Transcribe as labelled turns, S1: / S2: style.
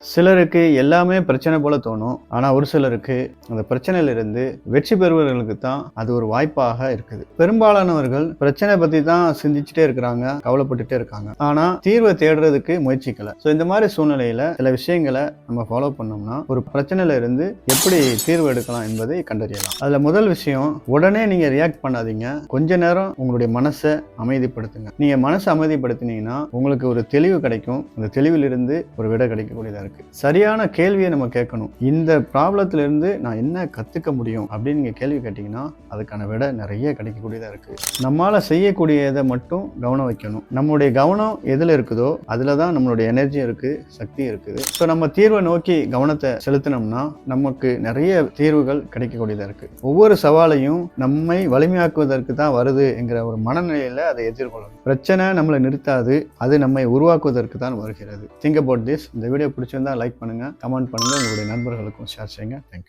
S1: சிலருக்கு எல்லாமே பிரச்சனை போல தோணும். ஆனா ஒரு சிலருக்கு அந்த பிரச்சனையிலிருந்து வெற்றி பெறுவர்களுக்கு தான் அது ஒரு வாய்ப்பாக இருக்குது. பெரும்பாலானவர்கள் பிரச்சனை பத்தி தான் சிந்திச்சுட்டே இருக்கிறாங்க, கவலைப்பட்டுட்டே இருக்காங்க. ஆனா தீர்வை தேடுறதுக்கு முயற்சிக்கல. இந்த மாதிரி சூழ்நிலையில சில விஷயங்களை நம்ம ஃபாலோ பண்ணோம்னா ஒரு பிரச்சனையில இருந்து எப்படி தீர்வு எடுக்கலாம் என்பதை கண்டறியலாம். அதுல முதல் விஷயம், உடனே நீங்க ரியாக்ட் பண்ணாதீங்க. கொஞ்ச நேரம் உங்களுடைய மனசை அமைதிப்படுத்துங்க. நீங்க மனசை அமைதிப்படுத்தினீங்கன்னா உங்களுக்கு ஒரு தெளிவு கிடைக்கும். அந்த தெளிவிலிருந்து ஒரு விடை கிடைக்கக்கூடியதா இருக்கு. சரியான கேள்வியை நம்ம கேட்கணும். இந்த ப்ராப்ளத்துல இருந்து நான் என்ன கத்துக்க முடியும் அப்படின்னு நீங்க கேள்வி கேட்டீங்கன்னா அதுக்கான விடை நிறைய கிடைக்கக்கூடியதா இருக்கு. நம்மால செய்யக்கூடியதை மட்டும் கவனம் வைக்கணும். நம்மளுடைய கவனம் எதுல இருக்குதோ அதுலதான் நம்மளுடைய எனர்ஜி இருக்கு, சக்தி இருக்குது. நம்ம தீர்வை நோக்கி கவனத்தை செலுத்தினோம்னா நமக்கு நிறைய தீர்வுகள் கிடைக்கக்கூடியதா இருக்கு. ஒவ்வொரு சவாலையும் நம்மை வலிமையாக்குவதற்கு தான் வருது என்கிற ஒரு மனநிலையில அதை எதிர்கொள்ளணும். பிரச்சனை நம்மளை நிறுத்தாது, அது நம்மை உருவாக்குவதற்கு தான் வருகிறது. Think about this. இந்த வீடியோ பிடிச்சிருந்தா லைக் பண்ணுங்க, கமெண்ட் பண்ணுங்க, உங்களுடைய நண்பர்களுக்கும் ஷேர் செய்யுங்க. தேங்க்யூ.